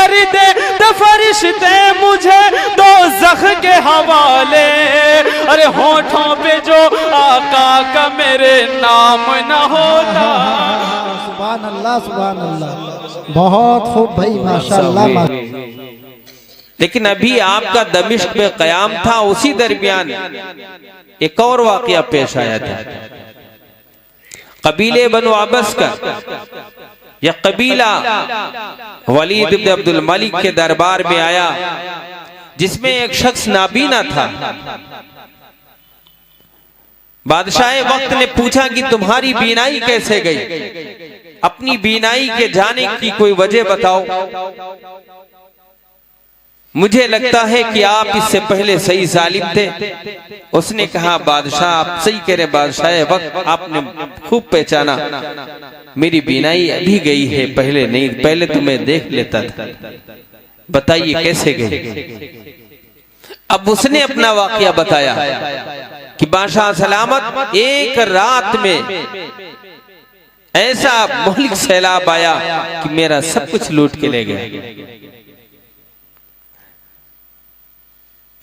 कर दे तो फरिश्ते मुझे दोज़ख के हवाले। अरे होठों पे जो आका का मेरे नाम न होता। सुभान अल्लाह, सुभान अल्लाह, बहुत खूब भाई, माशाअल्लाह। लेकिन अभी आपका दमिश्क में क़याम था, उसी दरमियान एक और वाक़या पेश आया था। कबीले बनु अबस का यह कबीला वलीद इब्न अब्दुल मलिक के दरबार में आया, जिसमें एक शख्स नाबीना था। बादशाह वक्त ने पूछा कि तुम्हारी बीनाई कैसे गई, अपनी बीनाई के जाने की कोई वजह बताओ। मुझे लगता है कि आप इससे पहले सही जालिम थे। उसने कहा बादशाह आप सही कह रहे, बादशाह वक्त आपने खूब पहचाना, मेरी बीनाई अभी गई है, पहले नहीं, पहले तो मैं देख लेता था, बताइए कैसे गई। अब उसने अपना वाकया बताया कि बादशाह सलामत, एक रात में ऐसा मुहलिक सैलाब आया कि मेरा सब कुछ लूट के ले गया।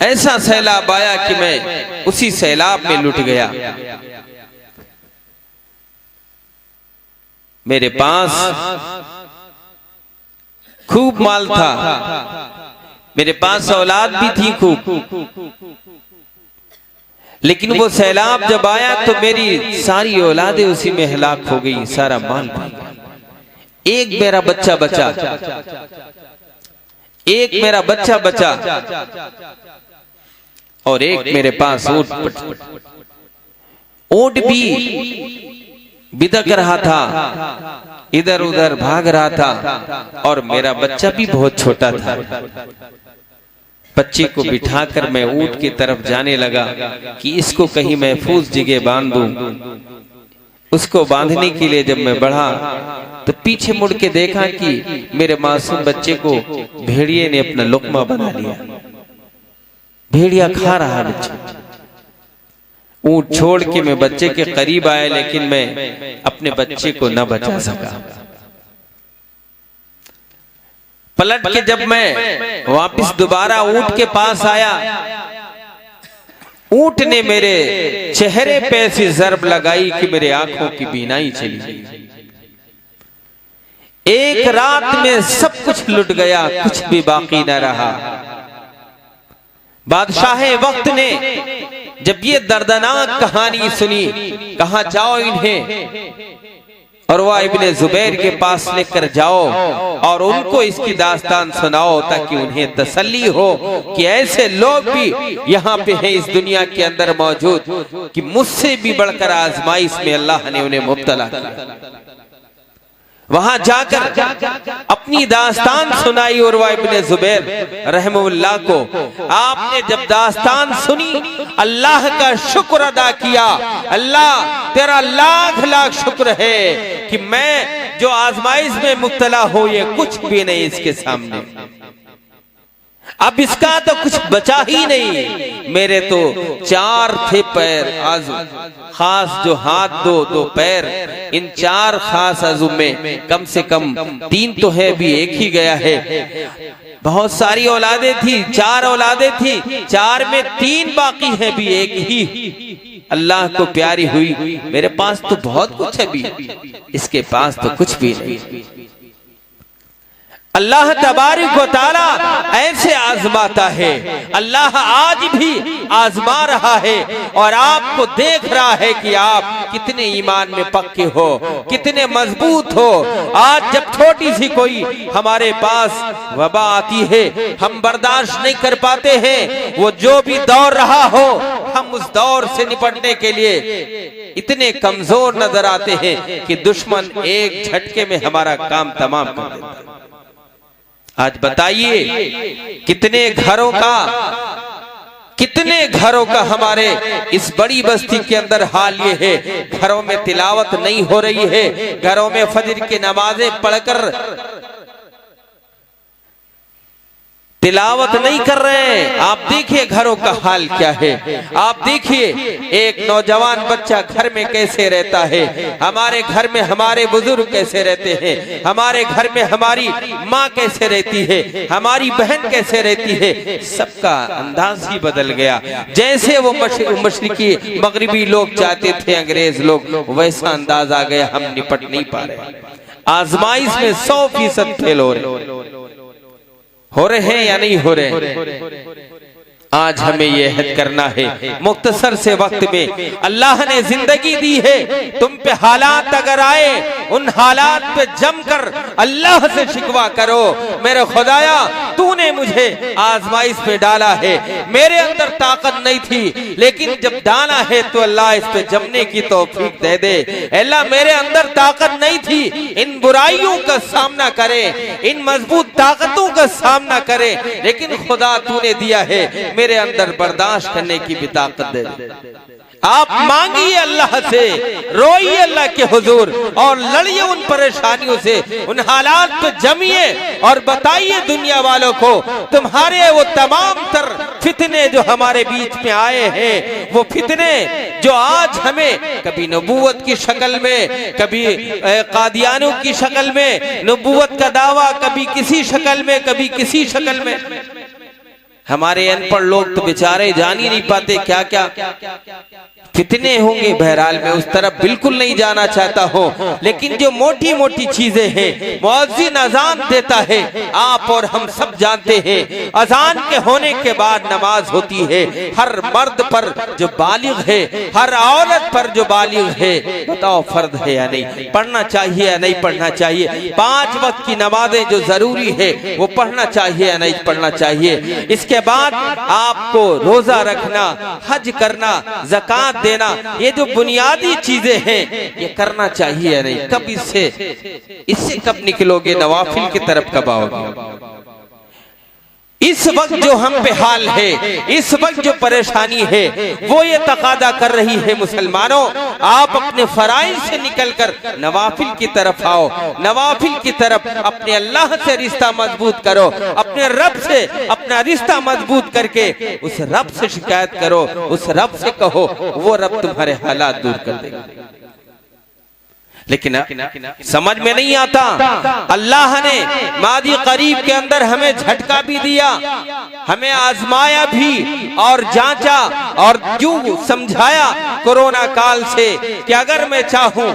ऐसा सैलाब आया कि मैं उसी सैलाब में लुट गया। मेरे पास खूब माल था, मेरे पास औलाद भी थी खूब, लेकिन वो सैलाब जब आया तो मेरी सारी औलादें उसी में हलाक हो गई, सारा माल भी। एक मेरा बच्चा बचा, एक मेरा बच्चा बचा, और एक मेरे पास ऊंट भी बिदक रहा था, इधर उधर भाग रहा था, और मेरा बच्चा भी बहुत छोटा था। बच्चे को बिठाकर मैं ऊंट की तरफ जाने लगा कि इसको कहीं महफूज जगह बांध दूं। उसको बांधने के लिए जब मैं बढ़ा तो पीछे मुड़ के देखा कि मेरे मासूम बच्चे को भेड़िए ने अपना लुक्मा बना लिया। भेड़िया खा रहा बच्चे। ऊंट छोड़ के मैं बच्चे के करीब आया, लेकिन मैं अपने बच्चे को न बचा सका। पलट के जब मैं वापस दोबारा ऊंट के पास आया, ऊंट ने मेरे चेहरे पे ऐसी ज़र्ब लगाई कि मेरे आंखों की बीनाई चली गई। एक रात में सब कुछ लुट गया, कुछ भी बाकी न रहा। बादशाह वक्त ने जब ये दर्दनाक कहानी सुनी, कहा जाओ इन्हें उरवा इब्ने जुबैर के पास लेकर जाओ और उनको इसकी दास्तान सुनाओ, ताकि उन्हें तसल्ली हो कि ऐसे लोग भी यहाँ पे हैं इस दुनिया के अंदर मौजूद कि मुझसे भी बढ़कर आजमाइश में अल्लाह ने उन्हें मुब्तला किया। वहां जाकर अपनी दास्तान सुनाई उरवा इब्ने जुबैर रहमहुल्लाह को। आपने जब दास्तान सुनी, अल्लाह का शुक्र अदा किया। अल्लाह तेरा लाख लाख शुक्र है कि मैं जो आजमाइश में मुब्तला हो, ये कुछ भी नहीं इसके सामने। अब इसका तो कुछ बचा ही नहीं। मेरे तो 4 थे पैर, आजू खास जो हाथ दो पैर, इन 4 खास आजू में कम से कम 3 तो है, भी एक ही गया है। बहुत सारी औलादे थी, 4 औलादे थी, 4 में 3 बाकी है, भी एक ही अल्लाह को प्यारी हुई। मेरे पास तो बहुत कुछ है, भी इसके पास तो कुछ भी नहीं। अल्लाह तबारक व तआला ऐसे आजमाता है। अल्लाह आज भी आजमा रहा है और आपको देख रहा है कि आप कितने ईमान में पक्के हो, कितने मजबूत हो। आज जब छोटी सी कोई हमारे पास वबा आती है, हम बर्दाश्त नहीं कर पाते हैं। वो जो भी दौर रहा हो, हम उस दौर से निपटने के लिए इतने कमजोर नजर आते हैं कि दुश्मन एक झटके में हमारा काम तमाम कर देता है। आज बताइए कितने घरों का हमारे इस बड़ी बस्ती के अंदर हाल ये है, घरों में तिलावत नहीं हो रही है, घरों में फजर की नमाजें पढ़कर तिलावत नहीं कर रहे हैं। आप देखिए घरों का हाल क्या है। आप देखिए एक नौजवान बच्चा घर में कैसे रहता है, हमारे घर में हमारे बुजुर्ग कैसे रहते हैं, हमारे घर में हमारी माँ कैसे रहती है, हमारी बहन कैसे रहती है, सबका अंदाज ही बदल गया। जैसे वो मशरिकी मगरिबी लोग चाहते थे, अंग्रेज लोग, वैसा अंदाज आ गया। हम निपट नहीं पा रहे। आजमाइश में 100% फेल हो रहे हैं या नहीं हो रहे। आज हमें यह हद करना है। मुख्तसर से वक्त में अल्लाह ने जिंदगी दी है, तुम पे हालात अगर आए, उन हालात पे जमकर अल्लाह से शिकवा करो, मेरे खुदाया तूने मुझे आजमाइश पे डाला है, मेरे अंदर ताकत नहीं थी, लेकिन जब डाला है तो अल्लाह इस पे जमने की तौफीक दे दे। अल्लाह मेरे अंदर ताकत नहीं थी, इन बुराइयों का सामना करे, इन मजबूत ताकतों का सामना करे, लेकिन खुदा तूने दिया है, मेरे अंदर बर्दाश्त करने की भी ताकत दे। आप मांगिए अल्लाह से, रोइए अल्लाह के हुजूर और लड़िए उन परेशानियों से, उन हालात पे जमिए और बताइए दुनिया वालों को तुम्हारे वो तमाम तर फितने जो हमारे बीच में आए हैं, वो फितने जो आज हमें कभी नबूवत की शक्ल में, कभी कादियानों की शक्ल में नबूवत का दावा, कभी किसी शक्ल में, कभी किसी शक्ल में। हमारे अनपढ़ लोग तो बेचारे जान ही नहीं पाते क्या क्या कितने होंगे। बहरहाल मैं उस तरफ बिल्कुल नहीं जाना चाहता हूँ, लेकिन जो मोटी मोटी चीजें हैं, मुअज्जिन अजान देता है, आप और हम सब जानते हैं, अजान के होने के बाद नमाज होती है। हर मर्द पर जो बालिग है, हर औरत पर जो बालिग है, बताओ फर्द है या नहीं, पढ़ना चाहिए या नहीं पढ़ना चाहिए। 5 वक्त की नमाजें जो जरूरी है वो पढ़ना चाहिए या नहीं पढ़ना चाहिए। इसके बाद आपको रोजा रखना, हज करना, ज़कात देना, ये जो बुनियादी चीजें हैं ये करना चाहिए या नहीं। कब इससे कब निकलोगे, नवाफिल की तरफ कब आओगे। इस वक्त जो हम पे हाल है, इस वक्त जो परेशानी है, वो ये तकादा कर रही है मुसलमानों, आप अपने फराइज से निकलकर नवाफिल की तरफ आओ, नवाफिल की तरफ अपने अल्लाह से रिश्ता मजबूत करो, अपने रब से अपना रिश्ता मजबूत करके उस रब से शिकायत करो, उस रब से कहो, वो रब तुम्हारे हालात दूर कर देगा। लेकिन समझ में नहीं आता, अल्लाह ने मादी करीब के अंदर हमें झटका भी दिया, हमें आजमाया भी और जांचा और यूं समझाया कोरोना काल से कि अगर मैं चाहूं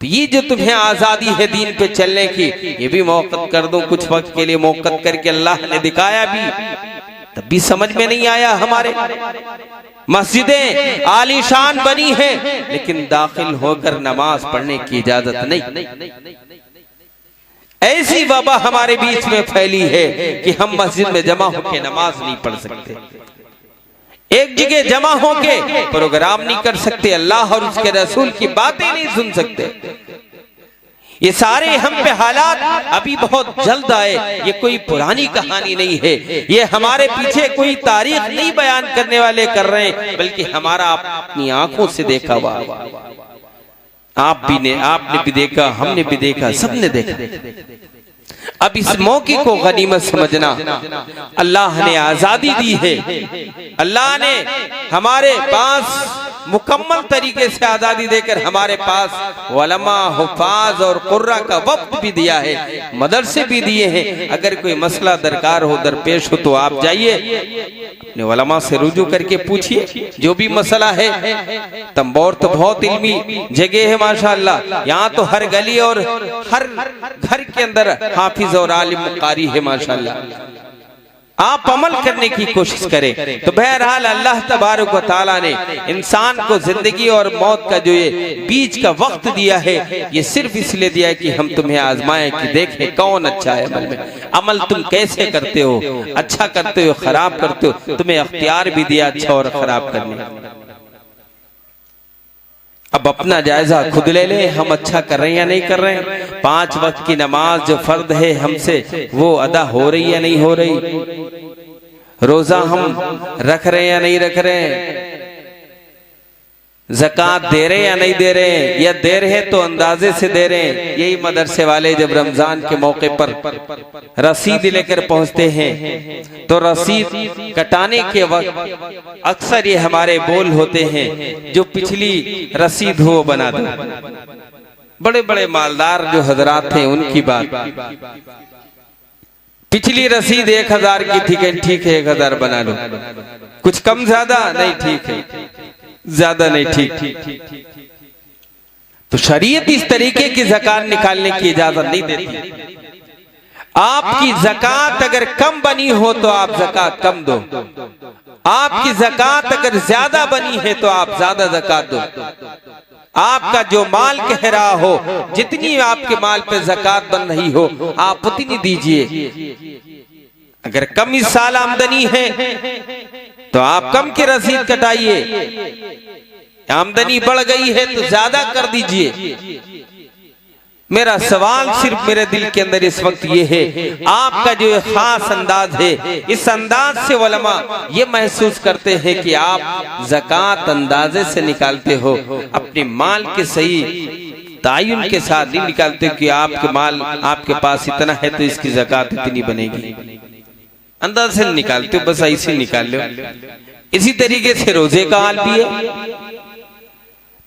तो ये जो तुम्हें आजादी है दीन पे चलने की, ये भी मौक़त कर दूं, कुछ वक्त के लिए मौक़त करके अल्लाह ने दिखाया भी, तब भी समझ में नहीं आया। हमारे मस्जिदें आलीशान बनी है, लेकिन दाखिल होकर नमाज पढ़ने की इजाजत नहीं। ऐसी वबा हमारे बीच में फैली है कि हम मस्जिद में जमा होकर नमाज नहीं पढ़ सकते, एक जगह जमा होके प्रोग्राम नहीं कर सकते, अल्लाह और उसके रसूल की बातें नहीं सुन सकते। ये सारे हम पे हालात अभी बहुत जल्द आए, ये कोई पुरानी कहानी नहीं है, ये हमारे पीछे कोई तारीख नहीं बयान करने वाले कर रहे हैं, बल्कि हमारा अपनी आंखों से देखा हुआ। आपने भी देखा, हमने भी देखा, सबने देखा। अब इस मौके को गनीमत समझना। अल्लाह ने आजादी दी है, अल्लाह ने हमारे पास मुकम्मल तरीके से आजादी देकर हमारे पास उलमा, हुफाज और कुर्रा का वक्त भी दिया है, मदरसे भी दिए हैं। अगर कोई मसला दरकार हो, दरपेश हो, तो आप जाइए अपने उलमा से रुजू करके पूछिए जो भी मसला है। तंबोर तो बहुत इल्मी जगह है माशाअल्लाह, यहाँ तो हर गली और हर घर के अंदर हाफिज और आलिम कारी है माशाअल्लाह। आप अमल करने की कोशिश करें। तो बहरहाल अल्लाह तबारक व तआला ने इंसान को जिंदगी और मौत का जो ये बीच का वक्त दिया है, ये सिर्फ इसलिए दिया है कि हम तुम्हें आजमाएं कि देखें कौन अच्छा है अमल में, अमल तुम कैसे करते हो, अच्छा करते हो, खराब करते हो, तुम्हें अख्तियार भी दिया अच्छा और खराब करने। अब अपना जायजा खुद ले ले, हम अच्छा कर रहे हैं या नहीं कर रहे हैं। 5 वक्त की नमाज जो फर्द है हमसे, वो अदा हो रही या नहीं हो रही। रोजा हम रख रहे हैं या नहीं रख रहे हैं। ज़कात दे रहे या नहीं दे रहे हैं, या दे रहे तो अंदाजे से दे रहे हैं। यही मदरसे वाले जब रमजान के मौके पर रसीद लेकर पहुंचते हैं तो रसीद कटाने के वक्त अक्सर ये हमारे बोल होते हैं, जो पिछली रसीद हो बना दो। बड़े बड़े मालदार जो हजरात हैं उनकी बात, पिछली रसीद 1000 की थी, ठीक है 1000 बना लो, कुछ कम ज्यादा नहीं, ठीक है ज्यादा नहीं, ठीक। तो शरीयत इस तरीके की ज़कात निकालने की इजाजत नहीं देती। आपकी ज़कात अगर कम बनी हो तो आप ज़कात कम दो, आपकी ज़कात अगर ज्यादा बनी है तो आप ज्यादा ज़कात दो। आपका जो माल कह रहा हो, जितनी आपके माल पे ज़कात बन रही हो आप उतनी दीजिए। अगर कम इस साल आमदनी है तो आप कम की रसीद कटाइए, आमदनी बढ़ गई है तो ज्यादा कर दीजिए। मेरा सवाल सिर्फ मेरे दिल के अंदर इस वक्त ये है, आपका जो खास अंदाज है, इस अंदाज से उलमा ये महसूस करते हैं कि आप ज़कात अंदाजे से निकालते हो, अपने माल के सही तायुन के साथ नहीं निकालते कि आपके माल आपके पास इतना है तो इसकी ज़कात इतनी बनेगी, अंदाज से निकालते हो, बस ऐसे निकाल लो। इसी तरीके से रोजे का हाल भी है।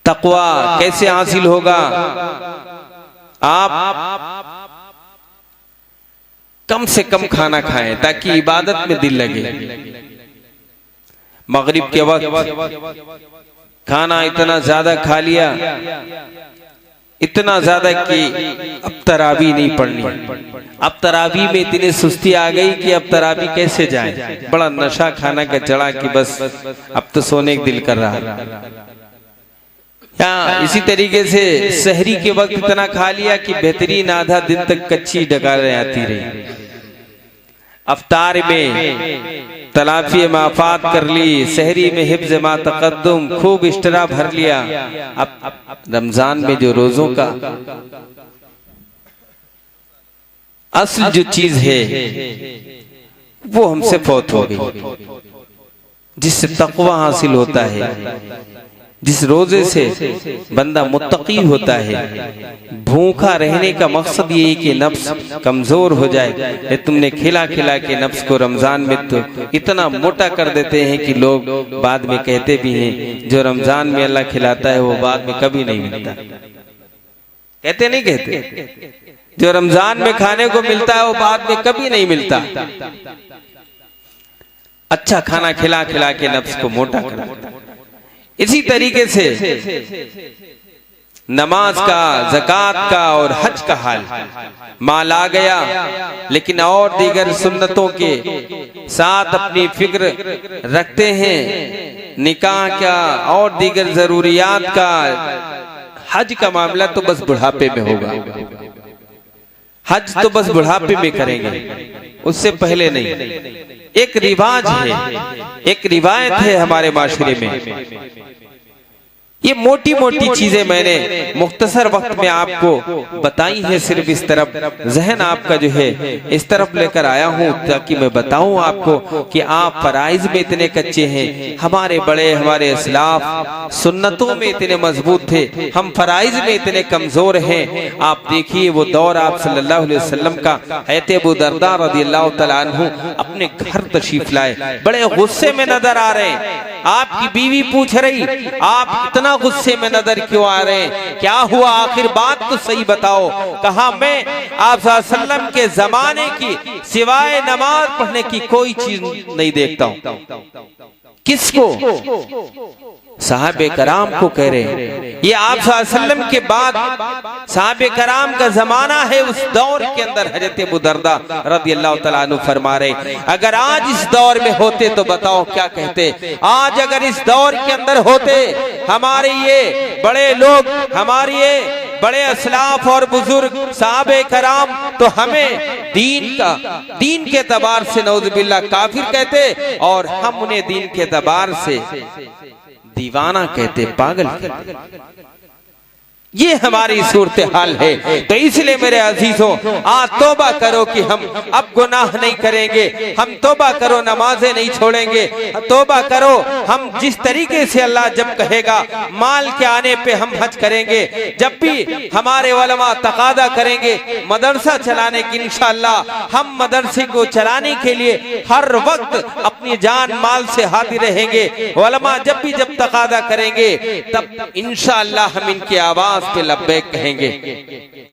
तकवा कैसे हासिल होगा? आप कम से कम खाना खाएं ताकि इबादत में दिल लगे। मगरिब के वक्त खाना इतना ज्यादा खा लिया, इतना ज्यादा कि अब तरावी नहीं पढ़नी। अब तरावी में इतनी सुस्ती आ गई कि अब तरावी कैसे जाए, बड़ा नशा खाना का चढ़ा कि बस अब तो सोने का दिल कर रहा है। इसी तरीके से सहरी के वक्त इतना खा लिया कि बेहतरीन आधा दिन तक कच्ची डकारें आती रही। अफ्तार में तलाफी माफात कर ली, सहरी में हिफ्ज़ मा तक़द्दुम खूब इश्तरा भर लिया। अब रमजान में जो रोजों का असल जो चीज है वो हमसे फौत हो गई, जिससे तक़वा हासिल होता है, जिस रोजे से बंदा मुत्तकी होता है। भूखा रहने का मकसद ये है कि नफ्स कमजोर हो जाए। तुमने खिला खिला के नफ्स को रमजान में तो इतना मोटा कर देते हैं कि लोग बाद में कहते भी हैं जो रमजान में अल्लाह खिलाता है वो बाद में कभी नहीं मिलता। कहते नहीं कहते? जो रमजान में खाने को मिलता है वो बाद में कभी नहीं मिलता। अच्छा खाना खिला खिला के नफ्स को मोटा कर देता। इसी तरीके से नमाज का, ज़कात का और हज का हाल, माल आ गया लेकिन और दीगर सुन्नतों के साथ अपनी फिक्र रखते हैं, निकाह का और दीगर जरूरियात का। हज का मामला तो बस बुढ़ापे में होगा, हज तो बस बुढ़ापे में करेंगे, उससे पहले नहीं। एक रिवाज है, एक रिवायत है हमारे माशरे में। ये मोटी मोटी चीजें मैंने मुख्तसर वक्त में आपको बताई है, सिर्फ इस तरफ जहन आपका जो है इस तरफ लेकर आया हूँ ताकि मैं बताऊं आपको कि आप फराइज में इतने कच्चे हैं। हमारे बड़े, हमारे इस्लाफ सुन्नतों में इतने मजबूत थे, हम फराइज में इतने कमजोर हैं। आप देखिए वो दौर आप सल्लल्लाहु अलैहि वसल्लम का, हज़रत अबू दरदा रज़ियल्लाहु तआला अन्हु अपने घर तशरीफ लाए, बड़े गुस्से में नजर आ रहे हैं। आपकी बीवी पूछ रही, आप इतना गुस्से में नजर क्यों आ रहे हैं, क्या हुआ, आखिर बात तो सही बताओ। कहा मैं आप सल्लल्लाहु अलैहि वसल्लम के जमाने की सिवाय नमाज पढ़ने की कोई चीज नहीं देखता हूं। किसको? साहबे कराम को कह रहे हैं। ये आप सल्लल्लाहु अलैहि वसल्लम के बाद साहबे कराम का जमाना है, उस दौर के अंदर हज़रत अबू दरदा रज़ियल्लाहु तआला अन्हु फरमा रहे, अगर आज इस दौर में होते तो बताओ क्या कहते। आज अगर इस दौर के अंदर होते हमारे ये बड़े लोग, हमारे ये बड़े असलाफ और बुजुर्ग साहबे कराम, तो हमें दीन के एतबार से नौजुबिल्लाह काफिर कहते और हम उन्हें दीन के एतबार से दीवाना कहते, पागल कहते। ये हमारी सूरत हाल है। तो इसलिए मेरे अजीजों, आज तौबा करो कि हम अब गुनाह नहीं करेंगे, हम तौबा करो नमाजें नहीं छोड़ेंगे, तौबा करो हम जिस तरीके से अल्लाह जब कहेगा माल के आने पे हम हज करेंगे, जब भी हमारे उलमा तकादा करेंगे मदरसा चलाने की, इंशाअल्लाह हम मदरसे को चलाने के लिए हर वक्त अपनी जान माल से हाजिर रहेंगे। उलमा जब तकादा करेंगे तब इंशाअल्लाह हम इनकी आवाज पे लब्बैक कहेंगे।